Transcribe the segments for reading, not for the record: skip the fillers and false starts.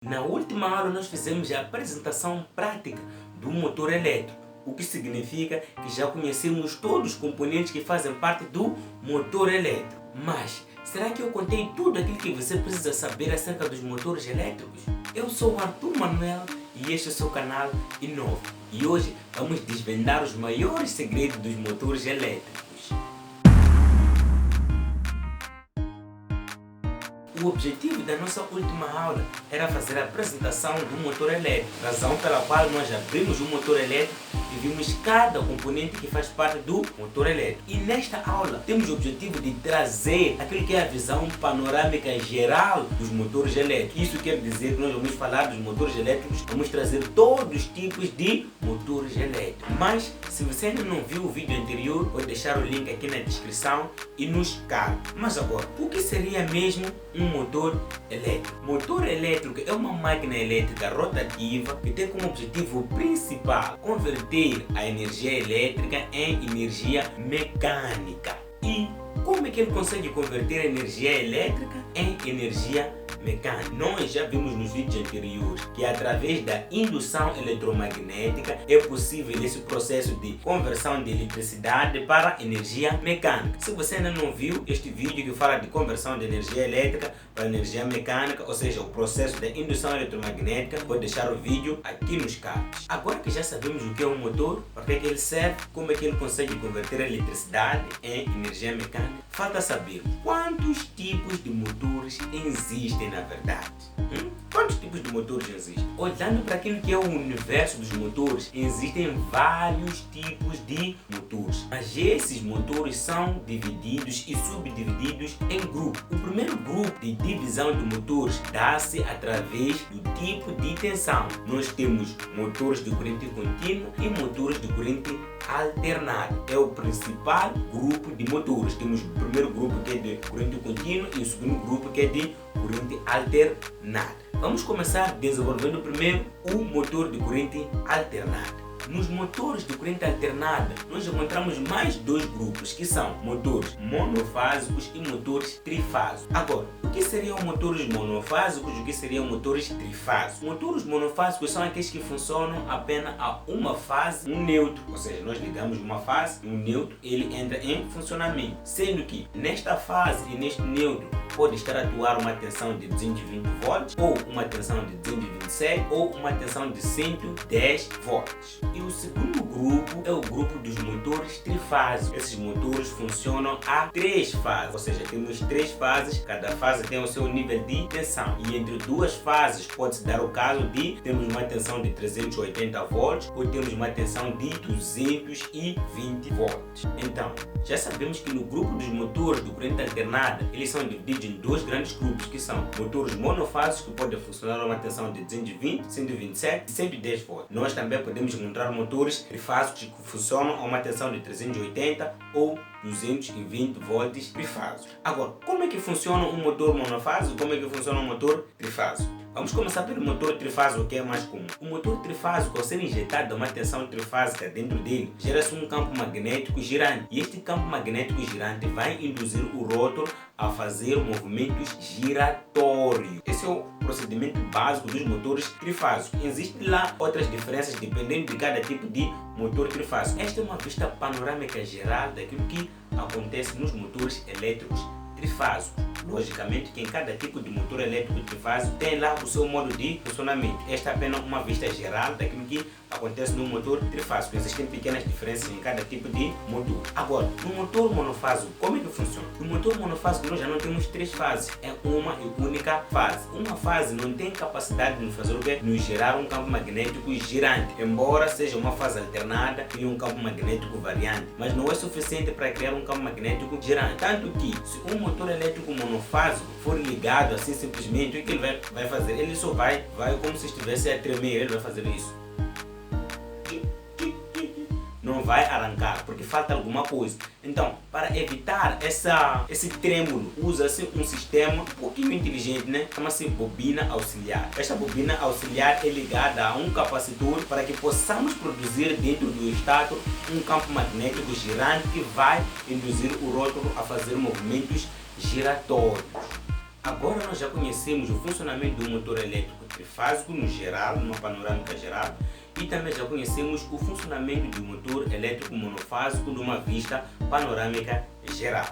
Na última aula nós fizemos a apresentação prática do motor elétrico, o que significa que já conhecemos todos os componentes que fazem parte do motor elétrico. Mas, será que eu contei tudo aquilo que você precisa saber acerca dos motores elétricos? Eu sou o Arthur Manuel e este é o seu canal Inova. E hoje vamos desvendar os maiores segredos dos motores elétricos. O objetivo da nossa última aula era fazer a apresentação do motor elétrico, razão pela qual nós abrimos o motor elétrico e vimos cada componente que faz parte do motor elétrico. E nesta aula temos o objetivo de trazer aquilo que é a visão panorâmica geral dos motores elétricos. Isso quer dizer que nós vamos falar dos motores elétricos, vamos trazer todos os tipos de motores elétricos. Mas se você ainda não viu o vídeo anterior, vou deixar o link aqui na descrição e nos card. Mas agora, o que seria mesmo um motor elétrico? Motor elétrico é uma máquina elétrica rotativa que tem como objetivo principal converter a energia elétrica em energia mecânica. E como é que ele consegue converter a energia elétrica em energia mecânica? Nós já vimos nos vídeos anteriores que através da indução eletromagnética é possível esse processo de conversão de eletricidade para energia mecânica. Se você ainda não viu este vídeo que fala de conversão de energia elétrica para energia mecânica, ou seja, o processo da indução eletromagnética, vou deixar o vídeo aqui nos cards. Agora que já sabemos o que é um motor, para que ele serve, como é que ele consegue converter a eletricidade em energia mecânica, falta saber quantos tipos de motores existem na verdade. Quantos tipos de motores existem? Olhando para aquilo que é o universo dos motores, existem vários tipos de motores. Mas esses motores são divididos e subdivididos em grupos. O primeiro grupo de divisão de motores dá-se através do tipo de tensão. Nós temos motores de corrente contínua e motores de corrente alternada. É o principal grupo de motores. Temos o primeiro grupo que é de corrente contínua e o segundo grupo que é de corrente alternada. Vamos começar desenvolvendo primeiro o motor de corrente alternada. Nos motores de corrente alternada, nós encontramos mais dois grupos, que são motores monofásicos e motores trifásicos. Agora, o que seriam motores monofásicos e o que seriam motores trifásicos? Motores monofásicos são aqueles que funcionam apenas a uma fase, um neutro. Ou seja, nós ligamos uma fase e um neutro, ele entra em funcionamento. Sendo que nesta fase e neste neutro pode estar a atuar uma tensão de 220 volts, ou uma tensão de 227, ou uma tensão de 110 volts. E o segundo grupo é o grupo dos motores trifásicos. Esses motores funcionam a três fases, ou seja, temos três fases, cada fase tem o seu nível de tensão. E entre duas fases pode-se dar o caso de termos uma tensão de 380 volts ou temos uma tensão de 220 volts. Então, já sabemos que no grupo dos motores de corrente alternada, eles são divididos em dois grandes grupos, que são motores monofásicos, que podem funcionar a uma tensão de 220, 127 e 110 volts. Nós também podemos encontrar motores trifásicos que funcionam a uma tensão de 380 ou 220 volts trifásicos. Agora, como é que funciona um motor monofásico? Como é que funciona um motor trifásico? Vamos começar pelo motor trifásico, que é mais comum. O motor trifásico, ao ser injetado uma tensão trifásica dentro dele, gera-se um campo magnético girante. E este campo magnético girante vai induzir o rótor a fazer movimentos giratórios. Esse é o procedimento básico dos motores trifásicos. Existem lá outras diferenças dependendo de cada tipo de motor trifásico. Esta é uma vista panorâmica geral daquilo que acontece nos motores elétricos trifásicos. Logicamente que em cada tipo de motor elétrico trifásico tem lá o seu modo de funcionamento. Esta é apenas uma vista geral daquilo que acontece no motor trifásico. Existem pequenas diferenças em cada tipo de motor. Agora, no motor monofásico, como é que funciona? No motor monofásico nós já não temos três fases, é uma e única fase. Uma fase não tem capacidade de nos fazer o quê? Nos gerar um campo magnético girante, embora seja uma fase alternada e um campo magnético variante, mas não é suficiente para criar um campo magnético girante. Tanto que se um motor elétrico monofásico for ligado assim simplesmente, o que ele vai fazer? Ele só vai como se estivesse a tremer, ele vai fazer isso. Não vai arrancar, porque falta alguma coisa. Então, para evitar esse trêmulo, usa-se um sistema um pouquinho inteligente, né? Chama-se bobina auxiliar. Esta bobina auxiliar é ligada a um capacitor para que possamos produzir dentro do estátor um campo magnético girante que vai induzir o rótulo a fazer movimentos giratórios. Agora nós já conhecemos o funcionamento do motor elétrico trifásico no geral, numa panorâmica geral, e também já conhecemos o funcionamento do motor elétrico monofásico numa vista panorâmica geral.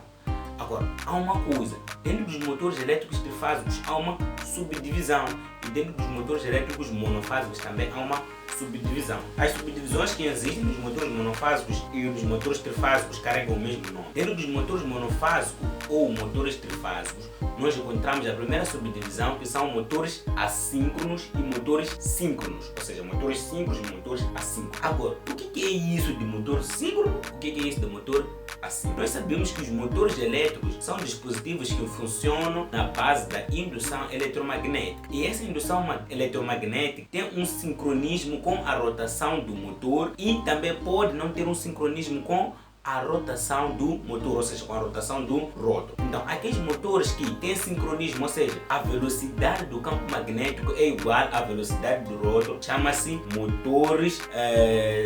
Agora, há uma coisa, dentro dos motores elétricos trifásicos há uma subdivisão e dentro dos motores elétricos monofásicos também há uma subdivisão. As subdivisões que existem nos motores monofásicos e nos motores trifásicos carregam o mesmo nome. Dentro dos motores monofásicos ou motores trifásicos, nós encontramos a primeira subdivisão, que são motores assíncronos e motores síncronos, ou seja, motores síncronos e motores assíncronos. Agora, o que é isso de motor síncrono? O que é isso de motor assíncrono? Nós sabemos que os motores elétricos são dispositivos que funcionam na base da indução eletromagnética. E essa indução eletromagnética tem um sincronismo com a rotação do motor e também pode não ter um sincronismo com a rotação do motor, ou seja, com a rotação do rotor. Então, aqueles motores que têm sincronismo, ou seja, a velocidade do campo magnético é igual à velocidade do rotor, chama-se motores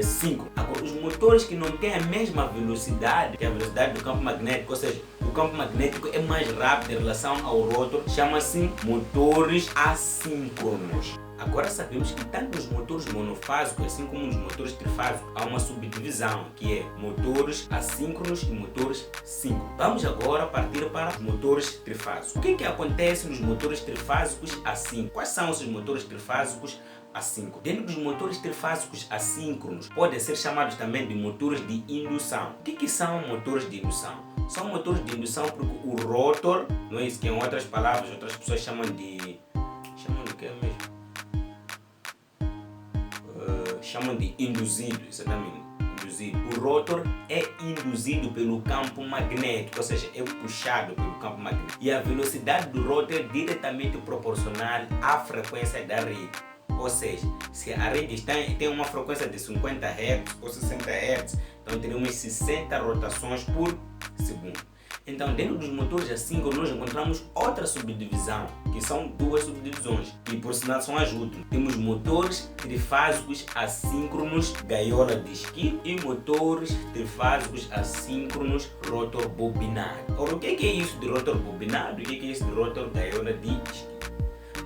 síncronos. Agora, os motores que não têm a mesma velocidade que a velocidade do campo magnético, ou seja, o campo magnético é mais rápido em relação ao rotor, chama-se motores assíncronos. Agora sabemos que tanto nos motores monofásicos, assim como nos motores trifásicos, há uma subdivisão, que é motores assíncronos e motores síncronos. Vamos agora partir para os motores trifásicos. O que acontece nos motores trifásicos assíncronos? Quais são esses motores trifásicos assíncronos? Dentro dos motores trifásicos assíncronos, podem ser chamados também de motores de indução. O que são motores de indução? São motores de indução porque o rotor, não é isso que em outras palavras, outras pessoas chamam de que é mesmo? Chamam de induzido, exatamente, induzido. O rotor é induzido pelo campo magnético, ou seja, é puxado pelo campo magnético. E a velocidade do rotor é diretamente proporcional à frequência da rede. Ou seja, se a rede tem uma frequência de 50 Hz ou 60 Hz, então teremos 60 rotações por segundo. Então, dentro dos motores assíncronos, nós encontramos outra subdivisão, que são duas subdivisões, e por sinal são as últimas. Temos motores trifásicos assíncronos gaiola de Esquilo e motores trifásicos assíncronos rotor bobinado. Ora, o que é isso de rotor bobinado e o que é isso de rotor gaiola de Esquilo?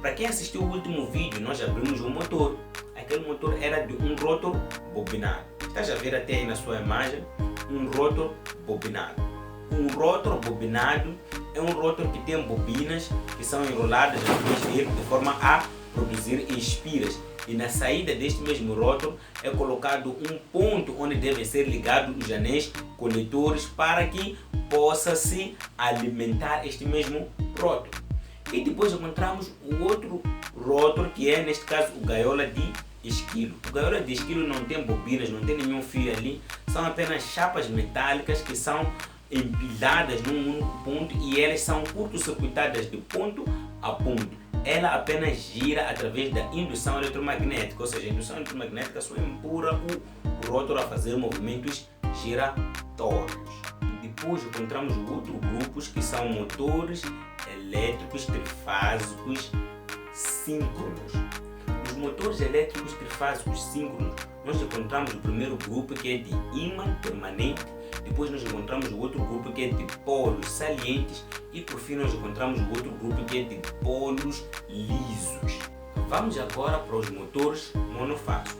Para quem assistiu o último vídeo, nós abrimos um motor. Aquele motor era de um rotor bobinado. Estás a ver até aí na sua imagem um rotor bobinado. Um rotor bobinado é um rotor que tem bobinas que são enroladas de forma a produzir espiras. E na saída deste mesmo rotor é colocado um ponto onde devem ser ligados os anéis coletores para que possa se alimentar este mesmo rotor. E depois encontramos o outro rotor, que é neste caso o gaiola de esquilo. O gaiola de esquilo não tem bobinas, não tem nenhum fio ali, são apenas chapas metálicas que são empiladas num único ponto e elas são curto-circuitadas de ponto a ponto. Ela apenas gira através da indução eletromagnética, ou seja, a indução eletromagnética só empurra o rotor a fazer movimentos giratórios. Depois encontramos outros grupos que são motores elétricos trifásicos síncronos. Nos motores elétricos trifásicos síncronos, nós encontramos o primeiro grupo, que é de ímã permanente. Depois nós encontramos o outro grupo, que é de polos salientes, e por fim nós encontramos o outro grupo, que é de polos lisos. Vamos agora para os motores monofásicos.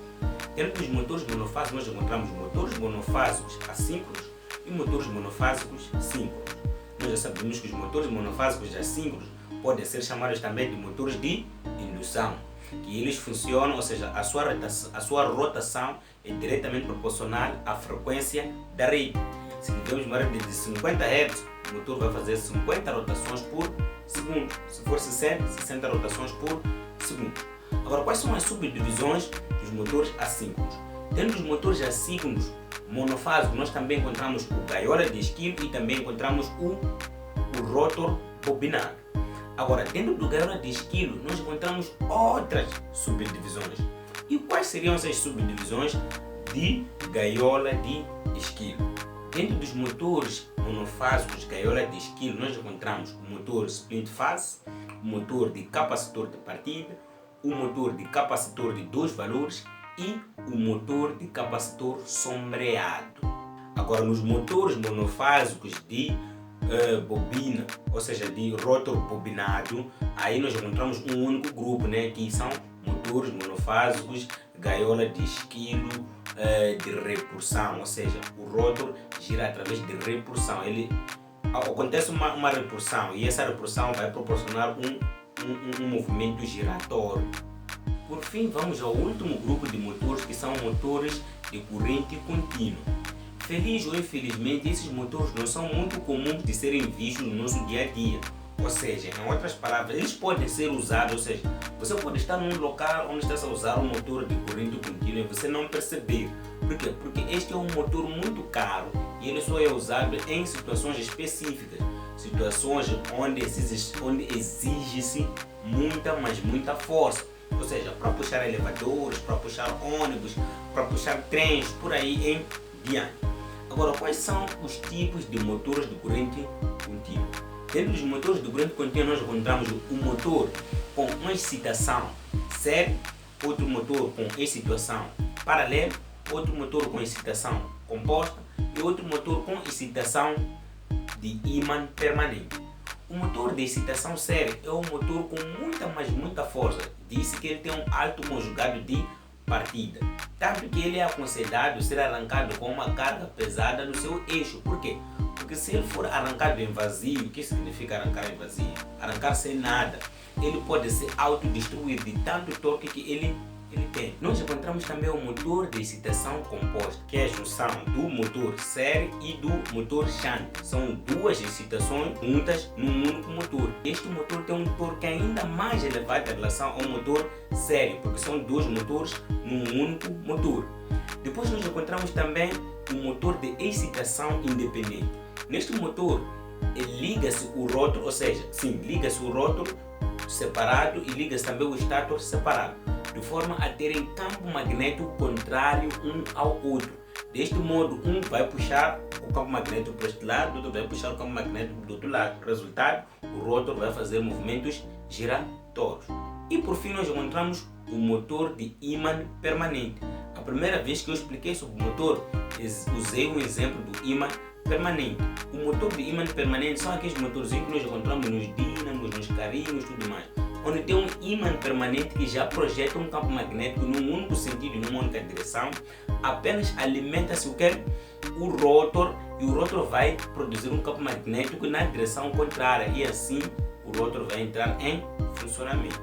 Dentro dos motores monofásicos nós encontramos motores monofásicos assíncronos e motores monofásicos síncronos. Nós já sabemos que os motores monofásicos assíncronos podem ser chamados também de motores de indução, que eles funcionam, ou seja, a sua rotação é diretamente proporcional à frequência da rede. Se tivermos uma rede de 50 Hz, o motor vai fazer 50 rotações por segundo. Se for 60 rotações por segundo. Agora, quais são as subdivisões dos motores assíncronos? Dentro dos motores assíncronos monofásicos, nós também encontramos o gaiola de esquilo e também encontramos o rotor bobinado. Agora, dentro do gaiola de esquilo, nós encontramos outras subdivisões. E quais seriam essas subdivisões de gaiola de esquilo? Dentro dos motores monofásicos gaiola de esquilo, nós encontramos o motor split phase, o motor de capacitor de partida, o motor de capacitor de dois valores e o motor de capacitor sombreado. Agora, nos motores monofásicos de bobina, ou seja, de rótor bobinado, aí nós encontramos um único grupo, né, que são motores monofásicos, gaiola de esquilo, de repulsão, ou seja, o rótor gira através de repulsão. Acontece uma repulsão e essa repulsão vai proporcionar um movimento giratório. Por fim, vamos ao último grupo de motores, que são motores de corrente contínua. Feliz ou infelizmente, esses motores não são muito comuns de serem vistos no nosso dia a dia. Ou seja, em outras palavras, eles podem ser usados, ou seja, você pode estar num local onde está a usar um motor de corrente contínua e você não perceber. Por quê? Porque este é um motor muito caro e ele só é usado em situações específicas. Situações onde exige-se muita, mas muita força. Ou seja, para puxar elevadores, para puxar ônibus, para puxar trens, por aí em diante. Agora, quais são os tipos de motores de corrente contínua? Dentro dos motores de corrente contínua, nós encontramos um motor com uma excitação séria, outro motor com excitação paralela, outro motor com excitação composta e outro motor com excitação de ímã permanente. O motor de excitação séria é um motor com muita, mas muita força. Diz que ele tem um alto conjugado de partida, tanto que ele é aconselhado ser arrancado com uma carga pesada no seu eixo. Por quê? Porque se ele for arrancado em vazio, o que significa arrancar em vazio? Arrancar sem nada. Ele pode se autodestruir de tanto torque que ele tem. Nós encontramos também o motor de excitação composta, que é a junção do motor série e do motor shunt. São duas excitações juntas num único motor. Este motor tem um torque ainda mais elevado em relação ao motor série, porque são dois motores num único motor. Depois nós encontramos também o motor de excitação independente. Neste motor, liga-se o rótor, ou seja, liga-se o rótor separado e liga-se também o estátor separado, de forma a terem campo magnético contrário um ao outro. Deste modo, um vai puxar o campo magnético para este lado, o outro vai puxar o campo magnético do outro lado. Resultado, o rótor vai fazer movimentos giratórios. E por fim, nós encontramos o motor de ímã permanente. A primeira vez que eu expliquei sobre o motor, usei um exemplo do ímã permanente. O motor de ímã permanente são aqueles motorzinhos que nós encontramos nos dínamos, nos carrinhos e tudo mais, onde tem um ímã permanente que já projeta um campo magnético num único sentido, numa única direção. Apenas alimenta-se o rótor, e o rótor vai produzir um campo magnético na direção contrária, e assim o rótor vai entrar em funcionamento.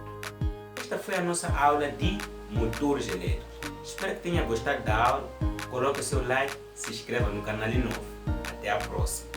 Esta foi a nossa aula de motores elétricos. Espero que tenha gostado da aula. Coloque seu like, se inscreva no canal de novo. Até a próxima.